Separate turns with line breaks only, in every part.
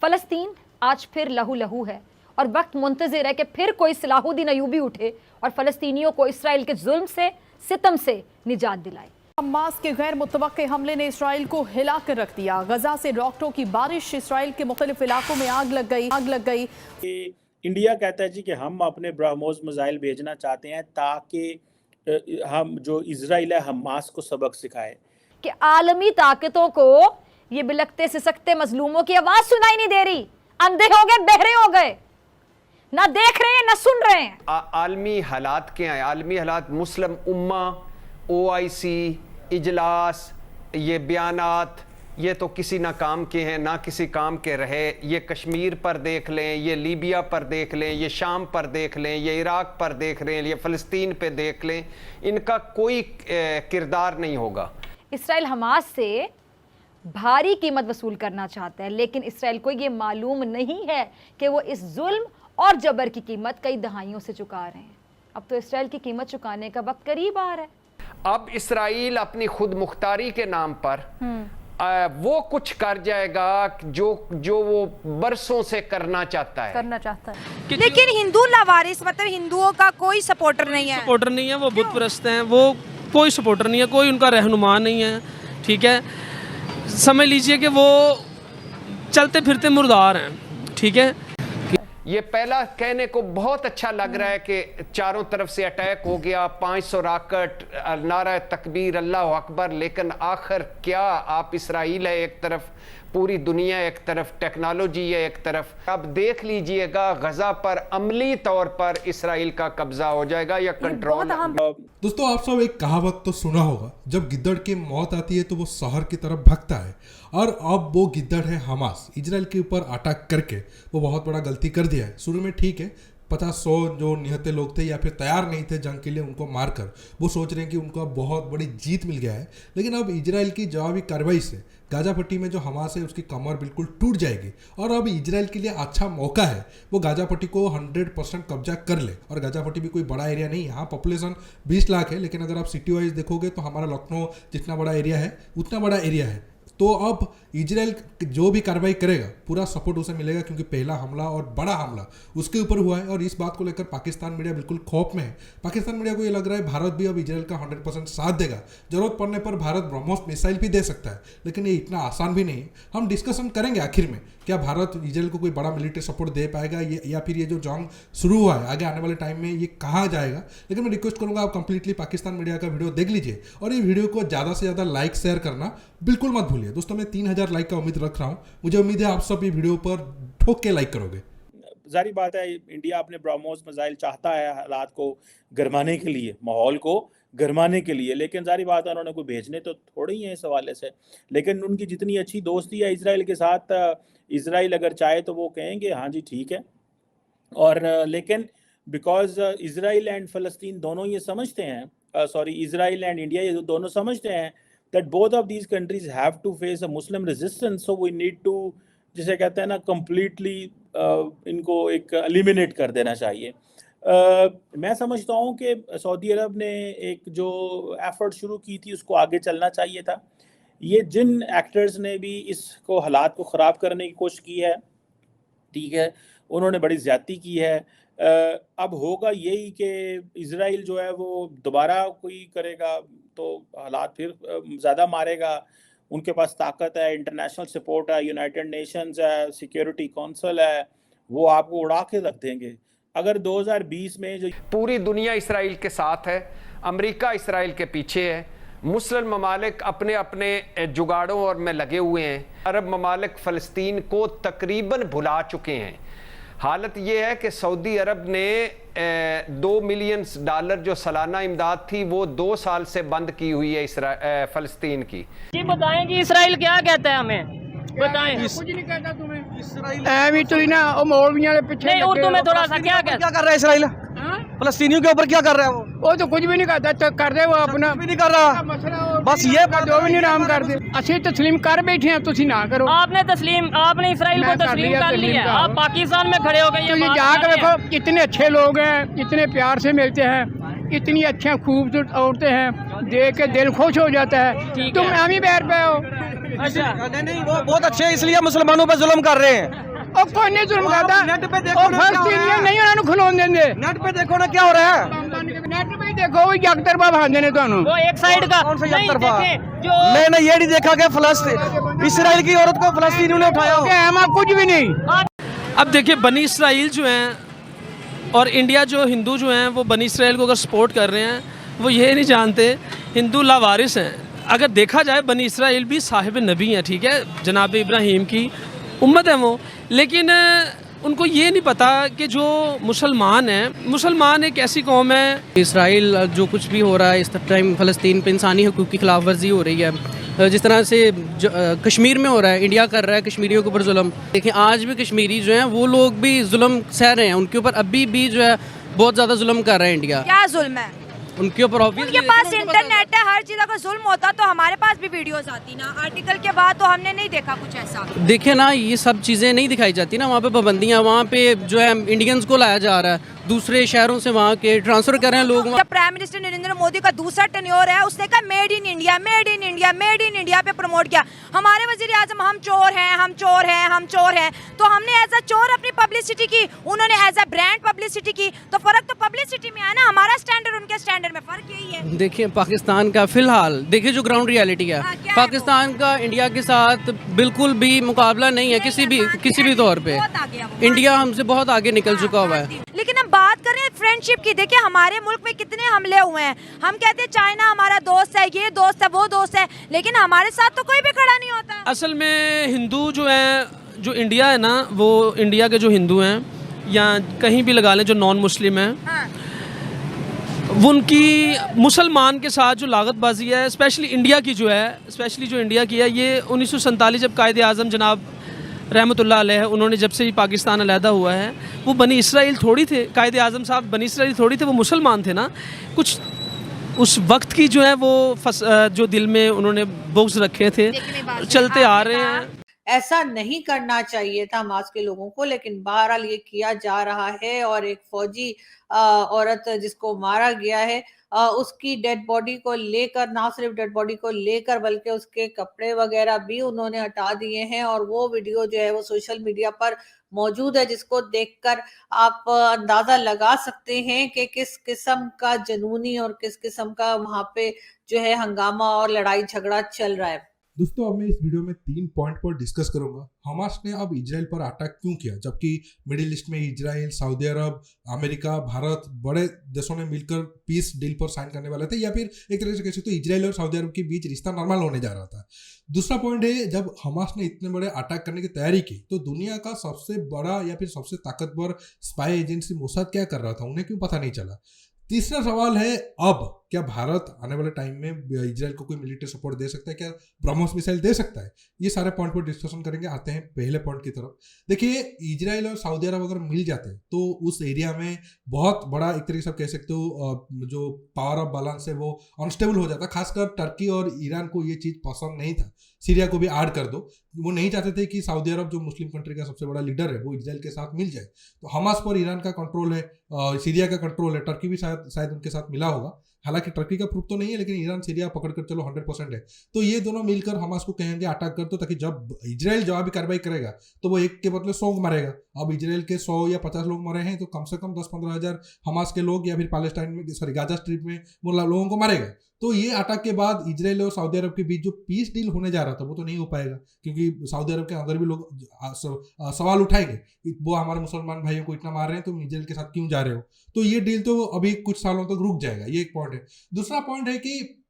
फ़लस्तीन आज फिर लहू लहू है और वक्त मुंतज़िर है कि फिर कोई सलाहुद्दीन अयूबी उठे और फ़लस्तीनियों को इसराइल के जुल्म से, सितम से निजात दिलाए।
हमास के गैर मुतवक्के हमले ने इसराइल को हिला कर रख दिया। गजा से रॉकेटों की बारिश, इसराइल के मुख्तलिफ इलाकों में आग लग गई।
इंडिया कहता है जी कि हम अपने ब्रह्मोस मिसाइल भेजना चाहते हैं ताकि हम जो इसराइल है हमास को सबक सिखाए
कि आलमी ताकतों को ये बिलखते सिसकते मजलूमों की आवाज सुनाई नहीं दे रही, अंधे हो गए, बहरे हो गए, ना देख रहे हैं ना सुन रहे हैं।
आलमी हालात क्या हैं? आलमी हालात, मुस्लिम उम्मा, OIC इजलास, ये बयानात, ये तो किसी ना काम के हैं ना किसी काम के रहे। ये कश्मीर पर देख लें, ये लीबिया पर देख लें, ये शाम पर देख लें, ये इराक पर देख लें, ये फ़लस्तीन पे देख लें, इनका कोई किरदार नहीं होगा।
इसराइल हमास से भारी कीमत वसूल करना चाहता है, लेकिन इसराइल को ये मालूम नहीं है कि वो इस जुल्म और जबर की कीमत कई दहाइयों से चुका रहे हैं। अब तो इसराइल की कीमत चुकाने का वक्त करीब आ रहा है।
अब इसराइल अपनी खुद मुख्तारी के नाम पर वो कुछ कर जाएगा जो वो बरसों से करना चाहता है।
लेकिन हिंदू लावारिस, मतलब हिंदुओं का कोई सपोर्टर नहीं है।
वो बुत परस्त हैं, वो कोई सपोर्टर नहीं है, कोई उनका रहनुमा नहीं है। ठीक है, समझ लीजिए कि वो चलते फिरते मुर्दार हैं। ठीक है,
ये पहला कहने को बहुत अच्छा लग रहा है कि चारों तरफ से अटैक हो गया, 500 रॉकेट, नारा तकबीर, अल्लाह अकबर, लेकिन आखिर क्या? आप इसराइल है एक तरफ, पूरी दुनिया एक तरफ, टेक्नोलॉजी है एक तरफ। अब देख लीजिएगा गजा पर अमली तौर पर इसराइल का कब्जा हो जाएगा या कंट्रोल।
दोस्तों, आप सब एक कहावत तो सुना होगा, जब गिद्दड़ की मौत आती है तो वो शहर की तरफ भागता है। और अब वो गिद्दड़ है हमास। इजराइल के ऊपर अटैक करके वो बहुत बड़ा गलती कर दिया है। शुरू में ठीक है, 50-100 जो निहत्ते लोग थे या फिर तैयार नहीं थे जंग के लिए, उनको मारकर वो सोच रहे हैं कि उनको बहुत बड़ी जीत मिल गया है। लेकिन अब इजराइल की जवाबी कार्रवाई से गाजा पट्टी में जो हमास है उसकी कमर बिल्कुल टूट जाएगी। और अब इजराइल के लिए अच्छा मौका है वो गाजा पट्टी को 100% कब्जा कर ले। और गाजा पट्टी भी कोई बड़ा एरिया नहीं है, यहाँ पॉपुलेशन 20 लाख है, लेकिन अगर आप सिटी वाइज देखोगे तो हमारा लखनऊ जितना बड़ा एरिया है उतना बड़ा एरिया है। तो अब इजराइल जो भी कार्रवाई करेगा पूरा सपोर्ट उसे मिलेगा, क्योंकि पहला हमला और बड़ा हमला उसके ऊपर हुआ है। और इस बात को लेकर पाकिस्तान मीडिया बिल्कुल खौफ में है। पाकिस्तान मीडिया को ये लग रहा है भारत भी अब इजराइल का 100% साथ देगा। जरूरत पड़ने पर भारत ब्रह्मोस मिसाइल भी दे सकता है, लेकिन ये इतना आसान भी नहीं है। हम डिस्कशन करेंगे आखिर में, क्या भारत इजराइल को कोई बड़ा मिलिट्री सपोर्ट दे पाएगा या फिर ये जो जंग शुरू हुआ है आगे आने वाले टाइम में ये कहाँ जाएगा। लेकिन मैं रिक्वेस्ट करूंगा आप कंप्लीटली पाकिस्तान मीडिया का वीडियो देख लीजिए और ये वीडियो को ज़्यादा से ज़्यादा लाइक शेयर करना बिल्कुल मत भूलिए। दोस्तों, मैं 3000 लाइक का उम्मीद रख रहा हूँ। मुझे उम्मीद है आप सब ये वीडियो पर ठोक के लाइक करोगे।
जारी बात है, इंडिया अपने ब्रह्मोस मिसाइल चाहता है हालात को गरमाने के लिए, माहौल को गरमाने के लिए, लेकिन जारी बात है उन्होंने कोई भेजने तो थोड़े ही हैं इस हवाले से। लेकिन उनकी जितनी अच्छी दोस्ती है इसराइल के साथ, इसराइल अगर चाहे तो वो कहेंगे हाँ जी ठीक है। और लेकिन बिकॉज इसराइल एंड फ़लस्तीन दोनों ये समझते हैं, इसराइल एंड इंडिया ये दोनों समझते हैं that both of these countries have to face a Muslim resistance, so we need to, जिसे कहते हैं ना, completely इनको एक eliminate कर देना चाहिए। मैं समझता हूँ कि सऊदी अरब ने एक जो एफर्ट शुरू की थी उसको आगे चलना चाहिए था। ये जिन एक्टर्स ने भी इसको हालात को ख़राब करने की कोशिश की है, ठीक है, उन्होंने बड़ी ज़्यादती की है। अब होगा यही कि इजराइल जो है वो दोबारा कोई करेगा तो हालात फिर ज़्यादा मारेगा। उनके पास ताकत है, इंटरनेशनल सपोर्ट है, यूनाइटेड नेशंस है, सिक्योरिटी काउंसिल है, वो आपको उड़ा के रख देंगे। अगर 2020 में जो
पूरी दुनिया इसराइल के साथ है, अमेरिका इसराइल के पीछे है, मुस्लिम ममालिक अपने अपने जुगाड़ों और में लगे हुए हैं, अरब ममालिक फ़लस्तीन को तकरीबन भुला चुके हैं। हालत ये है कि सऊदी अरब ने $2 मिलियन जो सालाना इमदाद थी वो 2 साल से बंद की हुई है फ़लस्तीन की।
जी बताएं कि इसराइल क्या कहता है, हमें बताएं।
कुछ नहीं कहता तुम्हें, भी तो ना मौलवियों के पीछे।
नहीं, उर्दू में थोड़ा सा क्या कर
रहा है इसराइल? फलस्तीनियों के ऊपर क्या कर रहा है वो तो कुछ भी नहीं करता, तो कर दे वो अपना भी नहीं कर रहा, बस ये जो भी नहीं नाम कर दे। अच्छी तस्लीम कर बैठे हैं, तुम ना करो।
आपने इसराइल को तस्लीम कर लिया, आप पाकिस्तान में खड़े हो गए।
तो ये जाकर देखो कितने अच्छे लोग हैं, कितने प्यार से मिलते हैं, इतनी अच्छी खूबसूरत औरतें हैं, देख के दिल खुश हो जाता है। तुम हम ही बैर पे हो।
अच्छा,
नहीं, वो बहुत अच्छे हैं, इसलिए मुसलमानों पर जुल्म कर रहे हैं। ਉਹ ਕੋਈ ਨਹੀਂ ਜ਼ੁਲਮ ਕਰਦਾ ਉਹ ਫਲਸਤੀਨੀਅਨ ਨਹੀਂ ਉਹਨਾਂ ਨੂੰ ਖਲੋਣ ਦਿੰਦੇ ਨੈਟ पे देखो ना क्या हो रहा है नेट पे देखो वो यकतरफा भांजे ने ਤੁਹਾਨੂੰ
वो एक साइड का
कौन सा
नहीं
यकतरफा?
देखे जो
मैंने ये नहीं देखा कि फलस्तीन इसराइल की औरत को फलस्तीनियों ने उठाया हो कुछ भी नहीं।
अब देखिए बनी इसराइल जो हैं और इंडिया जो हिंदू जो हैं वो बनी इसराइल को अगर सपोर्ट कर रहे हैं वो ये नहीं जानते हिंदू लावारिस हैं। अगर देखा जाए बनी इसराइल भी साहिब नबी हैं, ठीक है, जनाब इब्राहीम की उम्मत है वो, लेकिन उनको ये नहीं पता कि जो मुसलमान हैं, मुसलमान एक ऐसी कौम है।
इसराइल जो कुछ भी हो रहा है इस टाइम फ़लस्तीन पे इंसानी हकूक़ की खिलाफ वर्जी हो रही है, जिस तरह से कश्मीर में हो रहा है, इंडिया कर रहा है कश्मीरियों के ऊपर जुल्म। देखिए आज भी कश्मीरी जो हैं वो लोग भी जुल्म सह रहे हैं, उनके ऊपर अभी भी जो है बहुत ज़्यादा जुल्म कर रहा है इंडिया।
क्या जुल्म है?
उनके ऊपर
उनके पास इंटरनेट है, हर चीज का जुल्म होता तो हमारे पास भी वीडियोस आती ना। आर्टिकल के बाद तो हमने नहीं देखा कुछ ऐसा।
देखिए ना ये सब चीज़ें नहीं दिखाई जाती ना, वहाँ पे पाबंदियाँ, वहाँ पे जो है इंडियंस को लाया जा रहा है, दूसरे शहरों से वहाँ के ट्रांसफ़र कर रहे हैं लोग।
जब प्राइम मिनिस्टर नरेंद्र मोदी का दूसरा टेन्योर है, उसने कहा made in India, made in India, made in India पे प्रमोट किया। हमारे वजीर आजम हम चोर हैं, हम चोर हैं, हम चोर हैं, तो हमने एज अ चोर अपनी पब्लिसिटी की, उन्होंने एज अ ब्रांड पब्लिसिटी की, तो फर्क तो पब्लिसिटी में है ना। हमारा स्टैंडर्ड उनके स्टैंडर्ड में फर्क यही है।
देखिए पाकिस्तान का फिलहाल देखिए जो ग्राउंड रियलिटी है, पाकिस्तान का इंडिया के साथ बिल्कुल भी मुकाबला नहीं है किसी भी तौर पे। इंडिया हमसे बहुत आगे निकल चुका हुआ है।
लेकिन हम बात कर रहे हैं फ्रेंडशिप की, देखिए हमारे मुल्क में कितने हमले हुए हैं। हम कहते हैं चाइना हमारा दोस्त है, ये दोस्त है, वो दोस्त है, लेकिन हमारे साथ तो कोई भी खड़ा नहीं होता।
असल में हिंदू जो है, जो इंडिया है ना, वो इंडिया के जो हिंदू हैं या कहीं भी लगा लें जो नॉन मुस्लिम हैं,
हाँ।
वो उनकी मुसलमान के साथ जो लागतबाजी है, स्पेशली इंडिया की जो है, स्पेशली जो इंडिया की है, ये 1947 जब कायदे आज़म जनाब रहमतुल्लाह अलैह उन्होंने जब से ही पाकिस्तान अलहदा हुआ है, वो बनी इसराइल थोड़ी थे, कायदे आज़म साहब बनी इसराइल थोड़ी थे, वो मुसलमान थे ना। कुछ उस वक्त की जो है वो जो दिल में उन्होंने बुग़्ज़ रखे थे, चलते आ रहे हैं।
ऐसा नहीं करना चाहिए था हमास के लोगों को, लेकिन बहरहाल ये किया जा रहा है। और एक फौजी औरत जिसको मारा गया है, उसकी डेड बॉडी को लेकर, ना सिर्फ डेड बॉडी को लेकर बल्कि उसके कपड़े वगैरह भी उन्होंने हटा दिए हैं। और वो वीडियो जो है वो सोशल मीडिया पर मौजूद है, जिसको देखकर आप अंदाजा लगा सकते हैं कि किस किस्म का जुनूनी और किस किस्म का वहां पे जो है हंगामा और लड़ाई झगड़ा चल रहा है।
दोस्तों अब मैं इस वीडियो में 3 पॉइंट पर डिस्कस करूंगा। हमास ने अब इजराइल पर अटैक क्यों किया, जबकि मिडिल ईस्ट में इजराइल, सऊदी अरब, अमेरिका, भारत बड़े देशों ने मिलकर पीस डील पर साइन करने वाले थे, या फिर एक तरह से कह सकते हो इजराइल और सऊदी अरब के बीच रिश्ता नॉर्मल होने जा रहा था। दूसरा पॉइंट है, जब हमास ने इतने बड़े अटैक करने की तैयारी की तो दुनिया का सबसे बड़ा या फिर सबसे ताकतवर स्पाई एजेंसी मोसाद क्या कर रहा था, उन्हें क्यों पता नहीं चला। तीसरा सवाल है, अब क्या भारत आने वाले टाइम में इजराइल को कोई मिलिट्री सपोर्ट दे सकता है, क्या ब्रह्मोस मिसाइल दे सकता है। ये सारे पॉइंट पर डिस्कशन करेंगे। आते हैं पहले पॉइंट की तरफ। देखिए इजराइल और सऊदी अरब अगर मिल जाते तो उस एरिया में बहुत बड़ा एक तरीके से कह सकते हो जो पावर ऑफ बैलेंस है वो अनस्टेबल हो जाता। खासकर टर्की और ईरान को ये चीज़ पसंद नहीं था। सीरिया को भी ऐड कर दो, वो नहीं चाहते थे कि सऊदी अरब जो मुस्लिम कंट्री का सबसे बड़ा लीडर है वो इजराइल के साथ मिल जाए। तो हमास पर ईरान का कंट्रोल है, सीरिया का कंट्रोल है, टर्की भी शायद उनके साथ मिला होगा। हालांकि टर्की का प्रूफ तो नहीं है, लेकिन ईरान सीरिया पकड़कर चलो 100% है। तो ये दोनों मिलकर हमास को कहेंगे अटैक कर दो, ताकि जब इजराइल जवाबी कार्रवाई करेगा तो वो एक के बदले 100 मारेगा। अब इजराइल के 100 या 50 लोग मरे हैं, तो कम से कम 10-15 हज़ार हमास के लोग या फिर पैलेस्टाइन में गाजा स्ट्रिप में वो लोगों को मारेगा। तो ये अटैक के बाद इजराइल और सऊदी अरब के बीच जो पीस डील होने जा रहा था वो तो नहीं हो पाएगा, क्योंकि सऊदी अरब के अंदर भी लोग सवाल उठाएंगे, वो हमारे मुसलमान भाइयों को इतना मार रहे हैं, तुम इजराइल के साथ क्यों जा रहे हो। तो ये डील तो अभी कुछ सालों तक रुक जाएगा। ये एक पॉइंट है। दूसरा पॉइंट है कि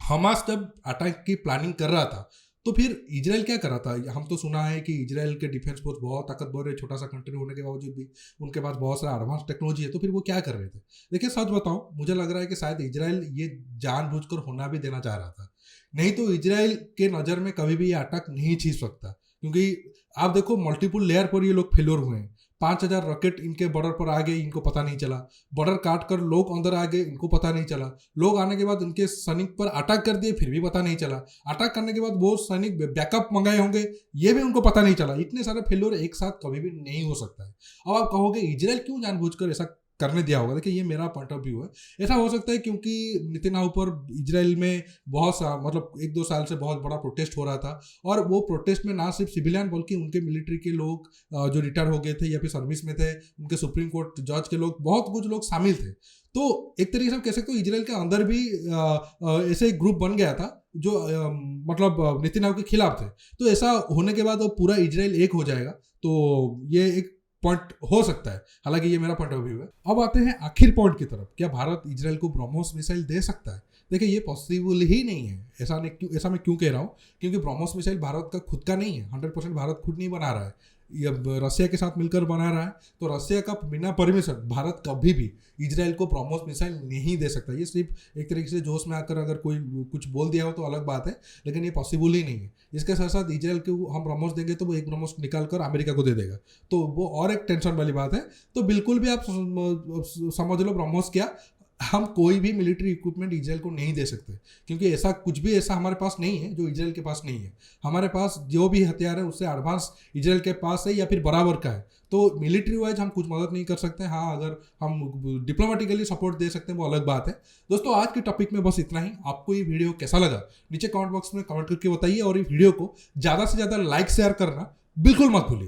हमास जब अटैक की प्लानिंग कर रहा था तो फिर इजराइल क्या कर रहा था। हम तो सुना है कि इजराइल के डिफेंस फोर्स बहुत ताकतवर है, छोटा सा कंट्री होने के बावजूद भी उनके पास बहुत सारा एडवांस टेक्नोलॉजी है। तो फिर वो क्या कर रहे थे। देखिए सच बताऊं, मुझे लग रहा है कि शायद इजराइल ये जानबूझकर होना भी देना चाह रहा था, नहीं तो इजराइल के नज़र में कभी भी ये अटैक नहीं छीन सकता। क्योंकि आप देखो मल्टीपल लेयर पर ये लोग फेल्योर हुए हैं। 5000 रॉकेट इनके बॉर्डर पर आ गए, इनको पता नहीं चला। बॉर्डर काट कर लोग अंदर आ गए, इनको पता नहीं चला। लोग आने के बाद उनके सैनिक पर अटैक कर दिए, फिर भी पता नहीं चला। अटैक करने के बाद वो सैनिक बैकअप मंगाए होंगे, ये भी उनको पता नहीं चला। इतने सारे फेल्योर एक साथ कभी भी नहीं हो सकता है। अब आप कहोगे इजराइल क्यों जानबूझकर ऐसा करने दिया होगा। देखिए ये मेरा पॉइंट ऑफ व्यू है। ऐसा हो सकता है क्योंकि नेतन्याहू पर इजराइल में बहुत सा मतलब 1-2 साल से बहुत बड़ा प्रोटेस्ट हो रहा था, और वो प्रोटेस्ट में ना सिर्फ सिविलियन बल्कि उनके मिलिट्री के लोग जो रिटायर हो गए थे या फिर सर्विस में थे, उनके सुप्रीम कोर्ट जज के लोग, बहुत कुछ लोग शामिल थे। तो एक तरीके से हम कह सकते हो इजराइल के अंदर भी ऐसे एक ग्रुप बन गया था जो मतलब नेतन्याहू के खिलाफ थे। तो ऐसा होने के बाद वो पूरा इजराइल एक हो जाएगा, तो ये एक पॉइंट हो सकता है। हालांकि ये मेरा पॉइंट ऑफ व्यू है। अब आते हैं आखिर पॉइंट की तरफ, क्या भारत इजराइल को ब्रह्मोस मिसाइल दे सकता है? देखिए ये पॉसिबल ही नहीं है। ऐसा मैं क्यों कह रहा हूँ, क्योंकि ब्रह्मोस मिसाइल भारत का खुद का नहीं है। 100% भारत खुद नहीं बना रहा है, ये रसिया के साथ मिलकर बना रहा है। तो रसिया का बिना परमिशन भारत कभी भी इजराइल को ब्रह्मोस मिसाइल नहीं दे सकता। ये सिर्फ एक तरीके से जोश में आकर अगर कोई कुछ बोल दिया हो तो अलग बात है, लेकिन ये पॉसिबल ही नहीं है। इसके साथ साथ इजराइल को हम ब्रह्मोस देंगे तो वो एक ब्रह्मोस निकाल कर अमेरिका को दे देगा, तो वो और एक टेंशन वाली बात है। तो बिल्कुल भी आप समझ लो ब्रह्मोस क्या, हम कोई भी मिलिट्री इक्विपमेंट इजराइल को नहीं दे सकते, क्योंकि ऐसा कुछ भी ऐसा हमारे पास नहीं है जो इजराइल के पास नहीं है। हमारे पास जो भी हथियार है उससे एडवांस इजराइल के पास है या फिर बराबर का है। तो मिलिट्री वाइज हम कुछ मदद नहीं कर सकते। हाँ, अगर हम डिप्लोमेटिकली सपोर्ट दे सकते हैं वो अलग बात है। दोस्तों आज के टॉपिक में बस इतना ही। आपको ये वीडियो कैसा लगा नीचे कमेंट बॉक्स में कमेंट करके बताइए, और ये वीडियो को ज़्यादा से ज़्यादा लाइक शेयर करना बिल्कुल मत भूलिए।